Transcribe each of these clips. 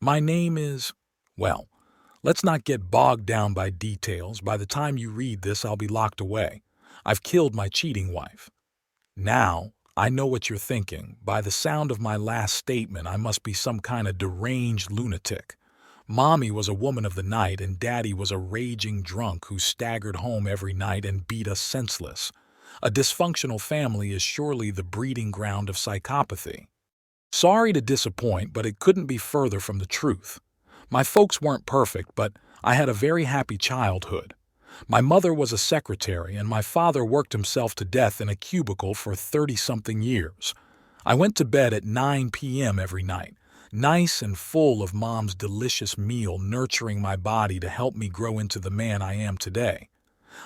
My name is, well, let's not get bogged down by details. By the time you read this, I'll be locked away. I've killed my cheating wife. Now, I know what you're thinking. By the sound of my last statement, I must be some kind of deranged lunatic. Mommy was a woman of the night, and Daddy was a raging drunk who staggered home every night and beat us senseless. A dysfunctional family is surely the breeding ground of psychopathy. Sorry to disappoint, but it couldn't be further from the truth. My folks weren't perfect, but I had a very happy childhood. My mother was a secretary, and my father worked himself to death in a cubicle for 30-something years. I went to bed at 9 p.m. every night, nice and full of Mom's delicious meal nurturing my body to help me grow into the man I am today.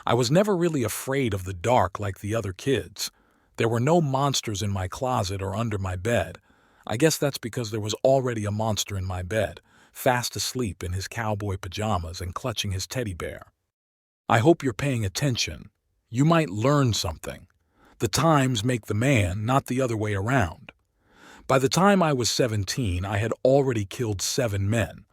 I was never really afraid of the dark like the other kids. There were no monsters in my closet or under my bed. I guess that's because there was already a monster in my bed, fast asleep in his cowboy pajamas and clutching his teddy bear. I hope you're paying attention. You might learn something. The times make the man, not the other way around. By the time I was 17, I had already killed 7 men.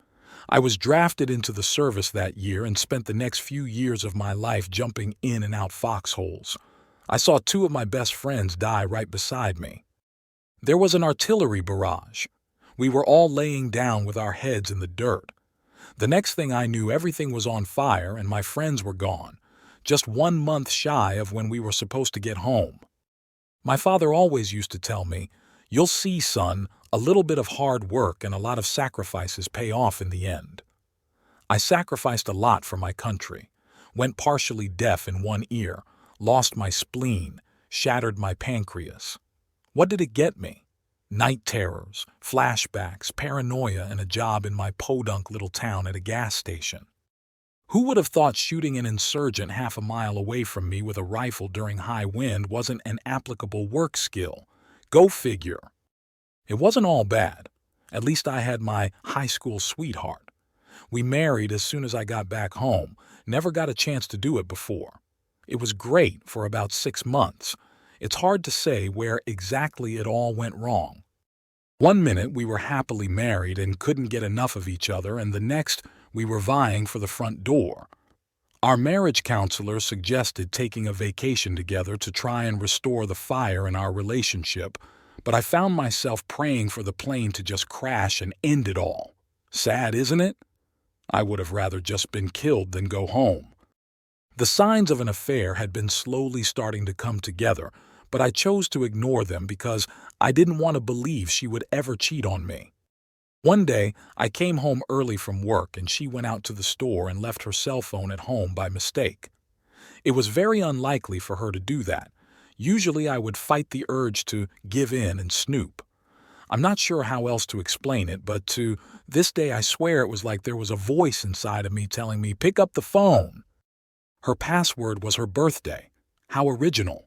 I was drafted into the service that year and spent the next few years of my life jumping in and out foxholes. I saw 2 of my best friends die right beside me. There was an artillery barrage. We were all laying down with our heads in the dirt. The next thing I knew, everything was on fire and my friends were gone, just 1 month shy of when we were supposed to get home. My father always used to tell me, "You'll see, son, a little bit of hard work and a lot of sacrifices pay off in the end." I sacrificed a lot for my country, went partially deaf in one ear, lost my spleen, shattered my pancreas. What did it get me? Night terrors, flashbacks, paranoia, and a job in my podunk little town at a gas station. Who would have thought shooting an insurgent half a mile away from me with a rifle during high wind wasn't an applicable work skill? Go figure. It wasn't all bad. At least I had my high school sweetheart. We married as soon as I got back home, never got a chance to do it before. It was great for about 6 months. It's hard to say where exactly it all went wrong. One minute we were happily married and couldn't get enough of each other, and the next we were vying for the front door. Our marriage counselor suggested taking a vacation together to try and restore the fire in our relationship, but I found myself praying for the plane to just crash and end it all. Sad, isn't it? I would have rather just been killed than go home. The signs of an affair had been slowly starting to come together, but I chose to ignore them because I didn't want to believe she would ever cheat on me. One day, I came home early from work and she went out to the store and left her cell phone at home by mistake. It was very unlikely for her to do that. Usually I would fight the urge to give in and snoop. I'm not sure how else to explain it, but to this day I swear it was like there was a voice inside of me telling me, "Pick up the phone." Her password was her birthday. How original.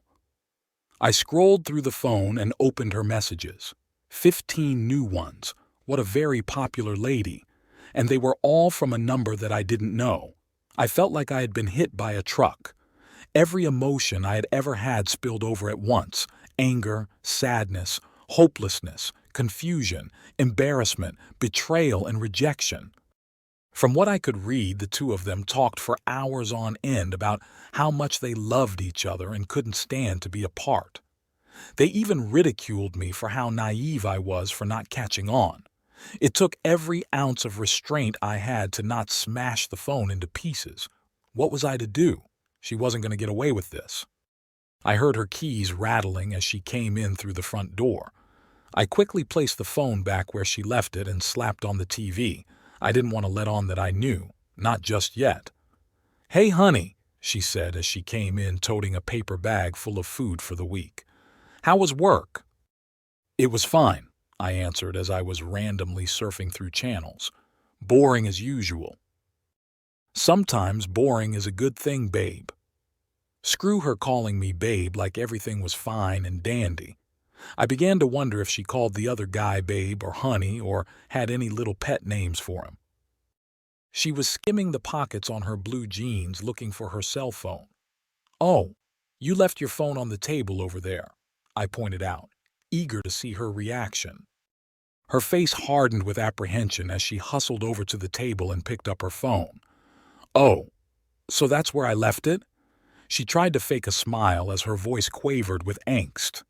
I scrolled through the phone and opened her messages. 15 new ones. What a very popular lady. And they were all from a number that I didn't know. I felt like I had been hit by a truck. Every emotion I had ever had spilled over at once. Anger, sadness, hopelessness, confusion, embarrassment, betrayal, and rejection. From what I could read, the 2 of them talked for hours on end about how much they loved each other and couldn't stand to be apart. They even ridiculed me for how naive I was for not catching on. It took every ounce of restraint I had to not smash the phone into pieces. What was I to do? She wasn't going to get away with this. I heard her keys rattling as she came in through the front door. I quickly placed the phone back where she left it and slapped on the TV. I didn't want to let on that I knew. Not just yet. "Hey, honey," she said as she came in toting a paper bag full of food for the week. "How was work?" "It was fine," I answered as I was randomly surfing through channels. "Boring as usual." "Sometimes boring is a good thing, babe." Screw her calling me babe like everything was fine and dandy. I began to wonder if she called the other guy babe or honey or had any little pet names for him. She was skimming the pockets on her blue jeans looking for her cell phone. "Oh, you left your phone on the table over there," I pointed out, eager to see her reaction. Her face hardened with apprehension as she hustled over to the table and picked up her phone. "Oh, so that's where I left it?" She tried to fake a smile as her voice quavered with angst.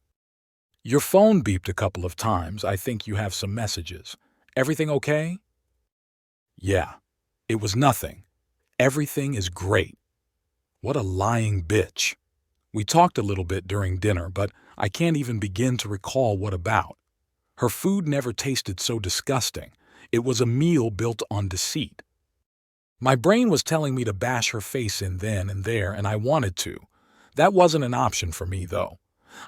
"Your phone beeped a couple of times. I think you have some messages. Everything okay?" "Yeah, it was nothing. Everything is great." What a lying bitch. We talked a little bit during dinner, but I can't even begin to recall what about. Her food never tasted so disgusting. It was a meal built on deceit. My brain was telling me to bash her face in then and there, and I wanted to. That wasn't an option for me, though.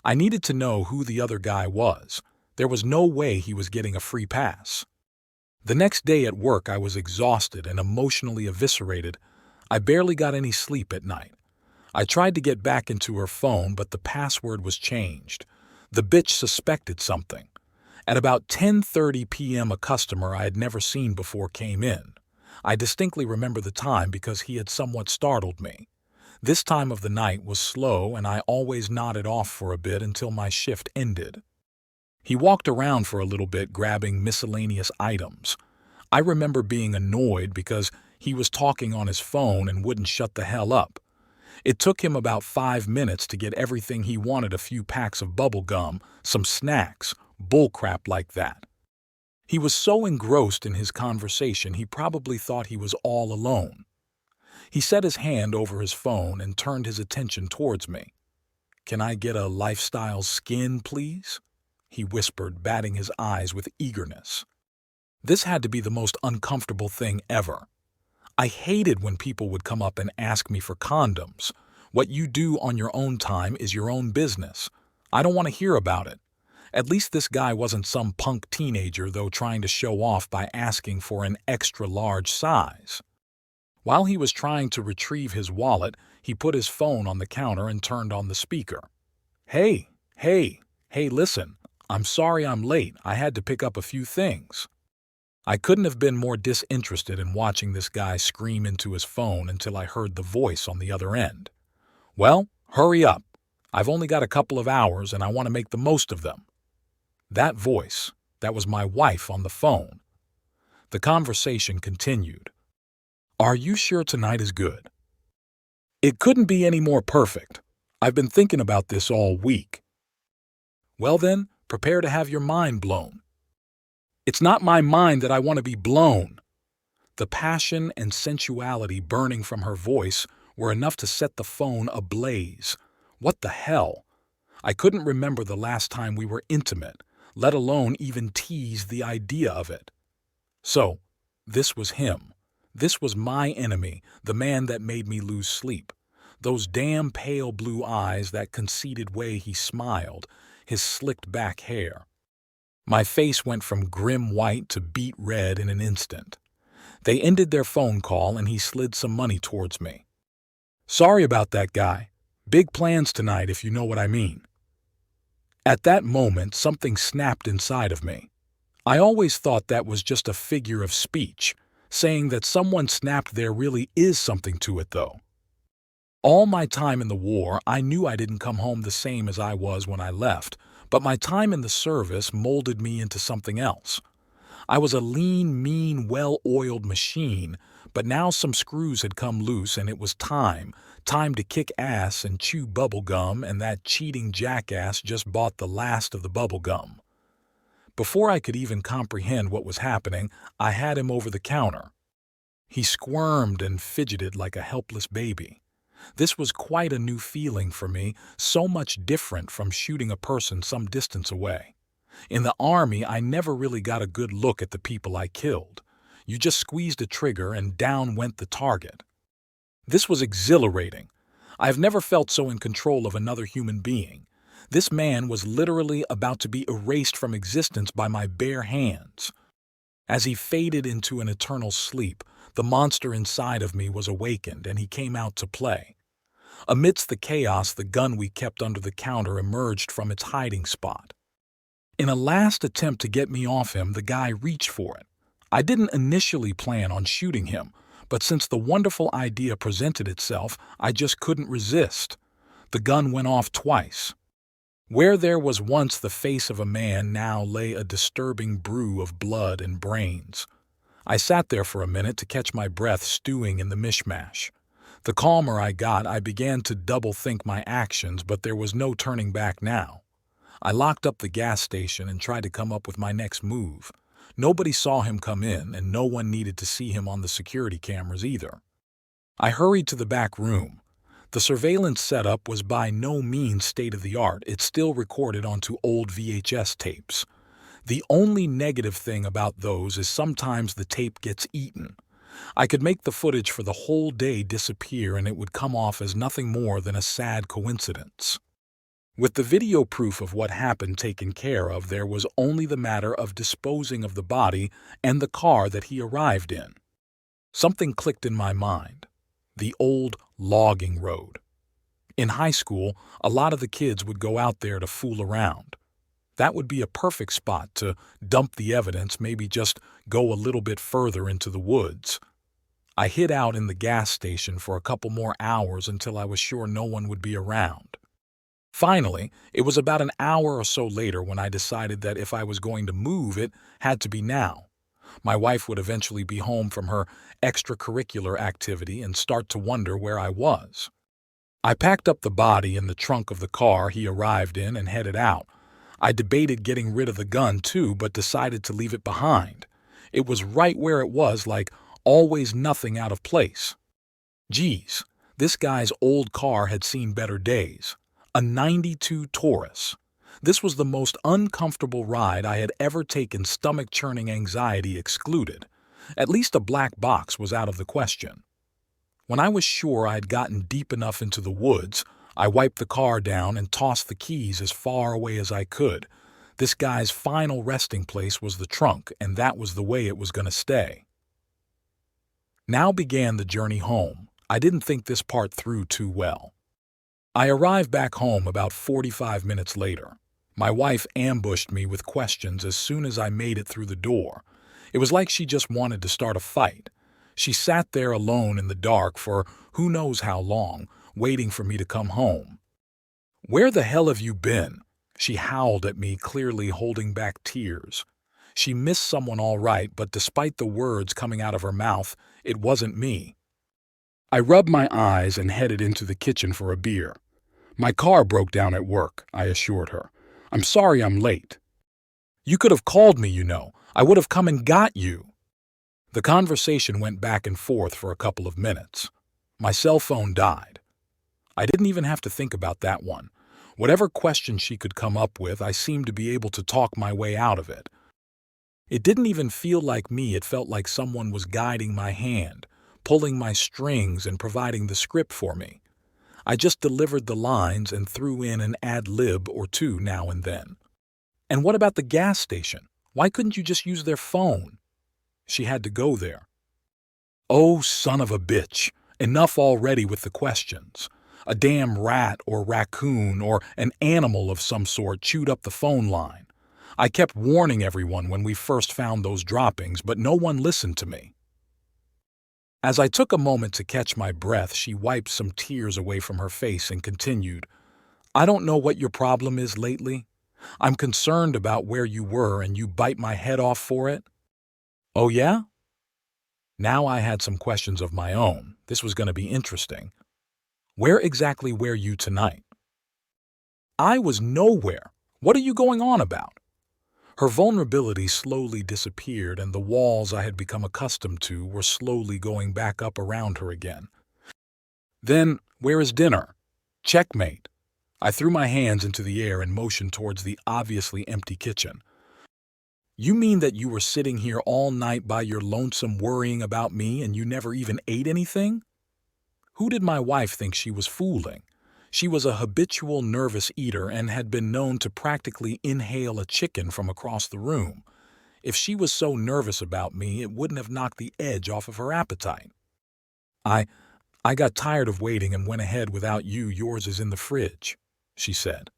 I needed to know who the other guy was. There was no way he was getting a free pass. The next day at work, I was exhausted and emotionally eviscerated. I barely got any sleep at night. I tried to get back into her phone, but the password was changed. The bitch suspected something. At about 10:30 p.m., a customer I had never seen before came in. I distinctly remember the time because he had somewhat startled me. This time of the night was slow, and I always nodded off for a bit until my shift ended. He walked around for a little bit, grabbing miscellaneous items. I remember being annoyed because he was talking on his phone and wouldn't shut the hell up. It took him about 5 minutes to get everything he wanted: a few packs of bubble gum, some snacks, bullcrap like that. He was so engrossed in his conversation he probably thought he was all alone. He set his hand over his phone and turned his attention towards me. "Can I get a lifestyle skin, please?" he whispered, batting his eyes with eagerness. This had to be the most uncomfortable thing ever. I hated when people would come up and ask me for condoms. What you do on your own time is your own business. I don't want to hear about it. At least this guy wasn't some punk teenager, though, trying to show off by asking for an extra large size. While he was trying to retrieve his wallet, he put his phone on the counter and turned on the speaker. Hey, listen, I'm sorry I'm late. I had to pick up a few things." I couldn't have been more disinterested in watching this guy scream into his phone until I heard the voice on the other end. "Well, hurry up. I've only got a couple of hours and I want to make the most of them." That voice, that was my wife on the phone. The conversation continued. "Are you sure tonight is good?" "It couldn't be any more perfect. I've been thinking about this all week." "Well then, prepare to have your mind blown." "It's not my mind that I want to be blown." The passion and sensuality burning from her voice were enough to set the phone ablaze. What the hell? I couldn't remember the last time we were intimate, let alone even tease the idea of it. So, this was him. This was my enemy, the man that made me lose sleep. Those damn pale blue eyes, that conceited way he smiled, his slicked back hair. My face went from grim white to beet red in an instant. They ended their phone call and he slid some money towards me. "Sorry about that, guy. Big plans tonight, if you know what I mean." At that moment, something snapped inside of me. I always thought that was just a figure of speech. Saying that someone snapped there really is something to it, though. All my time in the war, I knew I didn't come home the same as I was when I left, but my time in the service molded me into something else. I was a lean, mean, well-oiled machine, but now some screws had come loose and it was time to kick ass and chew bubble gum, and that cheating jackass just bought the last of the bubble gum. Before I could even comprehend what was happening, I had him over the counter. He squirmed and fidgeted like a helpless baby. This was quite a new feeling for me, so much different from shooting a person some distance away. In the Army, I never really got a good look at the people I killed. You just squeezed a trigger and down went the target. This was exhilarating. I've never felt so in control of another human being. This man was literally about to be erased from existence by my bare hands. As he faded into an eternal sleep, the monster inside of me was awakened and he came out to play. Amidst the chaos, the gun we kept under the counter emerged from its hiding spot. In a last attempt to get me off him, the guy reached for it. I didn't initially plan on shooting him, but since the wonderful idea presented itself, I just couldn't resist. The gun went off twice. Where there was once the face of a man, now lay a disturbing brew of blood and brains. I sat there for a minute to catch my breath stewing in the mishmash. The calmer I got, I began to double-think my actions, but there was no turning back now. I locked up the gas station and tried to come up with my next move. Nobody saw him come in, and no one needed to see him on the security cameras either. I hurried to the back room. The surveillance setup was by no means state-of-the-art. It still recorded onto old VHS tapes. The only negative thing about those is sometimes the tape gets eaten. I could make the footage for the whole day disappear and it would come off as nothing more than a sad coincidence. With the video proof of what happened taken care of, there was only the matter of disposing of the body and the car that he arrived in. Something clicked in my mind. The old logging road. In high school, a lot of the kids would go out there to fool around. That would be a perfect spot to dump the evidence, maybe just go a little bit further into the woods. I hid out in the gas station for a couple more hours until I was sure no one would be around. Finally, it was about an hour or so later when I decided that if I was going to move, it had to be now. My wife would eventually be home from her extracurricular activity and start to wonder where I was. I packed up the body in the trunk of the car he arrived in and headed out. I debated getting rid of the gun too, but decided to leave it behind. It was right where it was, like always nothing out of place. Geez, this guy's old car had seen better days. A '92 Taurus. This was the most uncomfortable ride I had ever taken, stomach-churning anxiety excluded. At least a black box was out of the question. When I was sure I had gotten deep enough into the woods, I wiped the car down and tossed the keys as far away as I could. This guy's final resting place was the trunk, and that was the way it was going to stay. Now began the journey home. I didn't think this part through too well. I arrived back home about 45 minutes later. My wife ambushed me with questions as soon as I made it through the door. It was like she just wanted to start a fight. She sat there alone in the dark for who knows how long, waiting for me to come home. "Where the hell have you been?" She howled at me, clearly holding back tears. She missed someone all right, but despite the words coming out of her mouth, it wasn't me. I rubbed my eyes and headed into the kitchen for a beer. "My car broke down at work," I assured her. "I'm sorry I'm late." "You could have called me, you know. I would have come and got you." The conversation went back and forth for a couple of minutes. My cell phone died. I didn't even have to think about that one. Whatever question she could come up with, I seemed to be able to talk my way out of it. It didn't even feel like me. It felt like someone was guiding my hand, pulling my strings and providing the script for me. I just delivered the lines and threw in an ad lib or two now and then. "And what about the gas station? Why couldn't you just use their phone?" She had to go there. "Oh, son of a bitch. Enough already with the questions. A damn rat or raccoon or an animal of some sort chewed up the phone line. I kept warning everyone when we first found those droppings, but no one listened to me." As I took a moment to catch my breath, she wiped some tears away from her face and continued, "I don't know what your problem is lately. I'm concerned about where you were and you bite my head off for it." "Oh yeah?" Now I had some questions of my own. This was going to be interesting. "Where exactly were you tonight?" "I was nowhere. What are you going on about?" Her vulnerability slowly disappeared, and the walls I had become accustomed to were slowly going back up around her again. "Then, where is dinner?" Checkmate. I threw my hands into the air and motioned towards the obviously empty kitchen. "You mean that you were sitting here all night by your lonesome worrying about me and you never even ate anything?" Who did my wife think she was fooling? She was a habitual nervous eater and had been known to practically inhale a chicken from across the room. If she was so nervous about me, it wouldn't have knocked the edge off of her appetite. I got tired of waiting and went ahead without you. Yours is in the fridge," she said.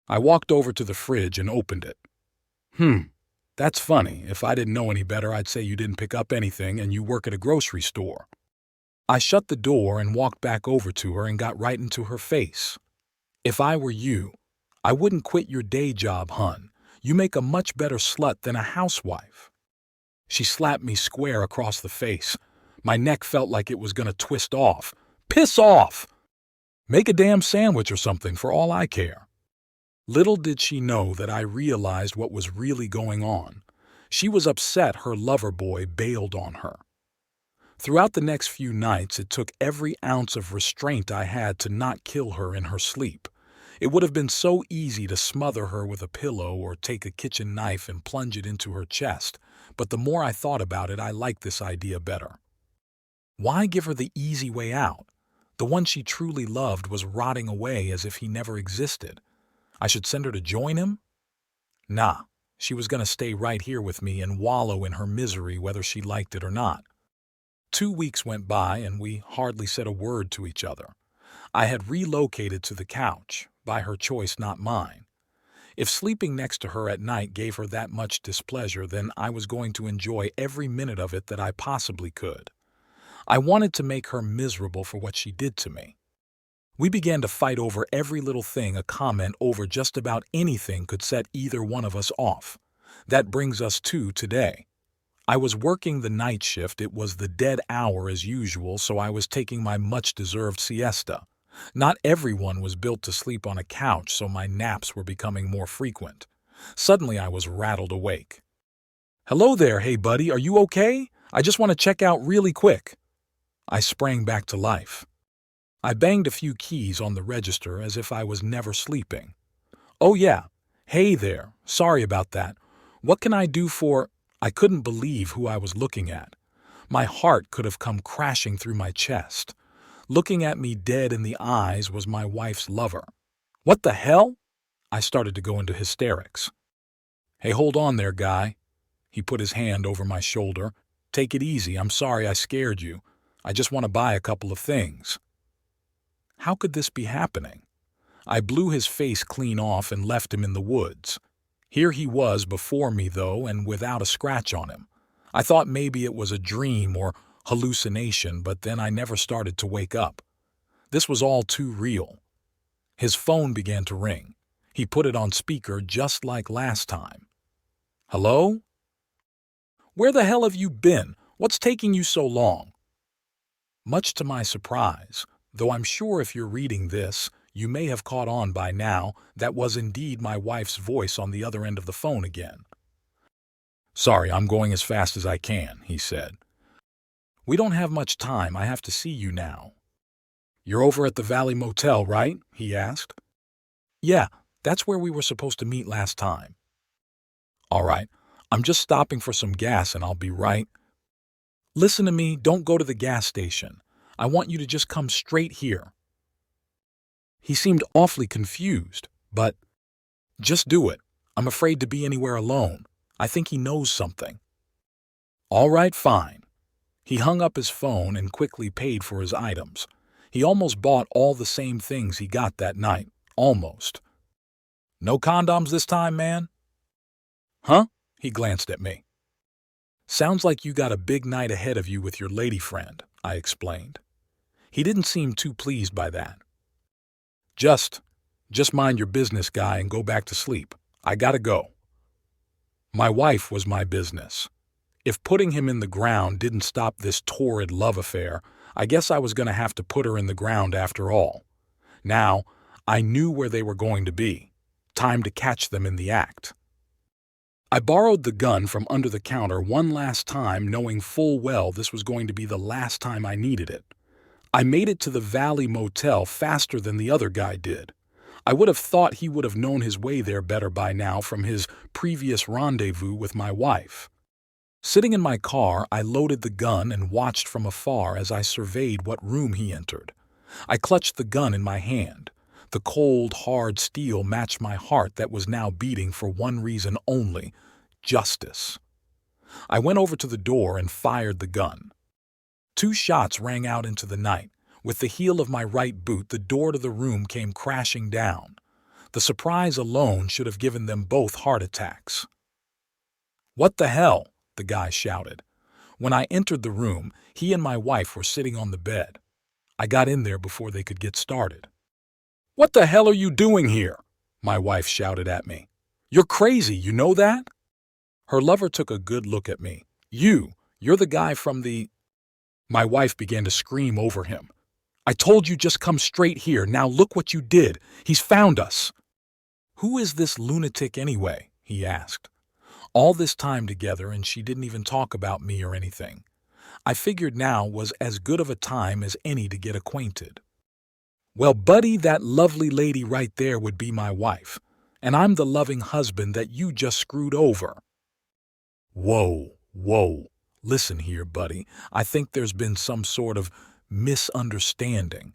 I walked over to the fridge and opened it. That's funny. If I didn't know any better, I'd say you didn't pick up anything and you work at a grocery store." I shut the door and walked back over to her and got right into her face. "If I were you, I wouldn't quit your day job, hun. You make a much better slut than a housewife. She slapped me square across the face. My neck felt like it was going to twist off. Piss off! Make a damn sandwich or something for all I care. Little did she know that I realized what was really going on. She was upset her lover boy bailed on her. Throughout the next few nights, it took every ounce of restraint I had to not kill her in her sleep. It would have been so easy to smother her with a pillow or take a kitchen knife and plunge it into her chest, but the more I thought about it, I liked this idea better. Why give her the easy way out? The one she truly loved was rotting away as if he never existed. I should send her to join him? Nah, she was going to stay right here with me and wallow in her misery whether she liked it or not. 2 weeks went by and we hardly said a word to each other. I had relocated to the couch, by her choice, not mine. If sleeping next to her at night gave her that much displeasure, then I was going to enjoy every minute of it that I possibly could. I wanted to make her miserable for what she did to me. We began to fight over every little thing. A comment over just about anything could set either one of us off. That brings us to today. I was working the night shift. It was the dead hour as usual, so I was taking my much-deserved siesta. Not everyone was built to sleep on a couch, so my naps were becoming more frequent. Suddenly I was rattled awake. "Hello there, hey buddy, are you okay? I just want to check out really quick." I sprang back to life. I banged a few keys on the register as if I was never sleeping. "Oh yeah, hey there, sorry about that. What can I do for—" I couldn't believe who I was looking at. My heart could have come crashing through my chest. Looking at me dead in the eyes was my wife's lover. "What the hell?" I started to go into hysterics. "Hey, hold on there, guy." He put his hand over my shoulder. "Take it easy. I'm sorry I scared you. I just want to buy a couple of things." How could this be happening? I blew his face clean off and left him in the woods. Here he was before me, though, and without a scratch on him. I thought maybe it was a dream or hallucination, but then I never started to wake up. This was all too real. His phone began to ring. He put it on speaker just like last time. "Hello? Where the hell have you been? What's taking you so long?" Much to my surprise, though I'm sure if you're reading this, you may have caught on by now, that was indeed my wife's voice on the other end of the phone again. "Sorry, I'm going as fast as I can," he said. "We don't have much time. I have to see you now." "You're over at the Valley Motel, right?" he asked. "Yeah, that's where we were supposed to meet last time." "All right, I'm just stopping for some gas and I'll be right—" "Listen to me, don't go to the gas station. I want you to just come straight here." He seemed awfully confused, but— "Just do it. I'm afraid to be anywhere alone. I think he knows something." "All right, fine." He hung up his phone and quickly paid for his items. He almost bought all the same things he got that night. Almost. "No condoms this time, man?" "Huh?" He glanced at me. "Sounds like you got a big night ahead of you with your lady friend," I explained. He didn't seem too pleased by that. Just mind your business, guy, and go back to sleep. I gotta go." My wife was my business. If putting him in the ground didn't stop this torrid love affair, I guess I was going to have to put her in the ground after all. Now, I knew where they were going to be. Time to catch them in the act. I borrowed the gun from under the counter one last time, knowing full well this was going to be the last time I needed it. I made it to the Valley Motel faster than the other guy did. I would have thought he would have known his way there better by now from his previous rendezvous with my wife. Sitting in my car, I loaded the gun and watched from afar as I surveyed what room he entered. I clutched the gun in my hand. The cold, hard steel matched my heart that was now beating for one reason only: justice. I went over to the door and fired the gun. 2 shots rang out into the night. With the heel of my right boot, the door to the room came crashing down. The surprise alone should have given them both heart attacks. "What the hell?" the guy shouted. When I entered the room, he and my wife were sitting on the bed. I got in there before they could get started. "What the hell are you doing here?" My wife shouted at me. You're crazy, you know that? Her lover took a good look at me. You're the guy from the... My wife began to scream over him. I told you just come straight here, now look what you did. He's found us. Who is this lunatic anyway? He asked. All this time together and she didn't even talk about me or anything. I figured now was as good of a time as any to get acquainted. Well, buddy, that lovely lady right there would be my wife, and I'm the loving husband that you just screwed over. Whoa. Listen here, buddy. I think there's been some sort of misunderstanding.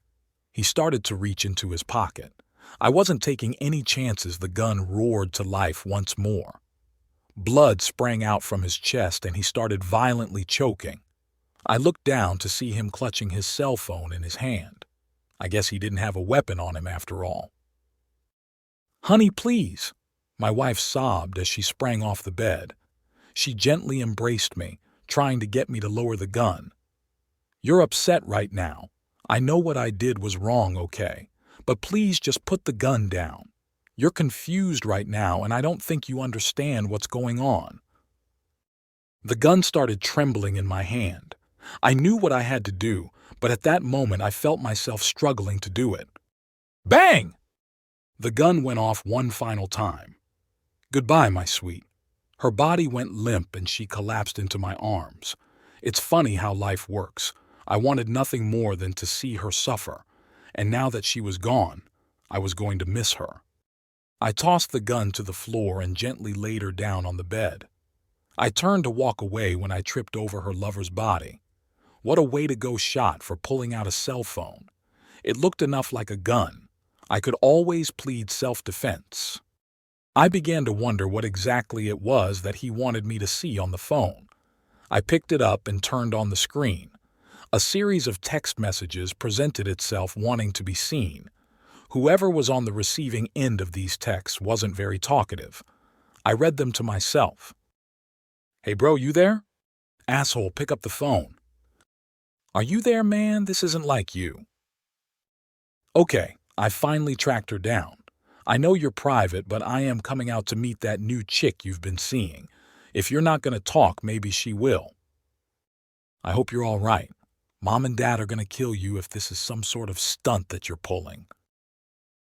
He started to reach into his pocket. I wasn't taking any chances. The gun roared to life once more. Blood sprang out from his chest and he started violently choking. I looked down to see him clutching his cell phone in his hand. I guess he didn't have a weapon on him after all. Honey, please, my wife sobbed as she sprang off the bed. She gently embraced me, trying to get me to lower the gun. You're upset right now. I know what I did was wrong, okay? But please just put the gun down. You're confused right now, and I don't think you understand what's going on. The gun started trembling in my hand. I knew what I had to do, but at that moment I felt myself struggling to do it. Bang! The gun went off one final time. Goodbye, my sweet. Her body went limp and she collapsed into my arms. It's funny how life works. I wanted nothing more than to see her suffer, and now that she was gone, I was going to miss her. I tossed the gun to the floor and gently laid her down on the bed. I turned to walk away when I tripped over her lover's body. What a way-to-go shot for pulling out a cell phone. It looked enough like a gun. I could always plead self-defense. I began to wonder what exactly it was that he wanted me to see on the phone. I picked it up and turned on the screen. A series of text messages presented itself wanting to be seen. Whoever was on the receiving end of these texts wasn't very talkative. I read them to myself. Hey bro, you there? Asshole, pick up the phone. Are you there, man? This isn't like you. Okay, I finally tracked her down. I know you're private, but I am coming out to meet that new chick you've been seeing. If you're not going to talk, maybe she will. I hope you're all right. Mom and Dad are going to kill you if this is some sort of stunt that you're pulling.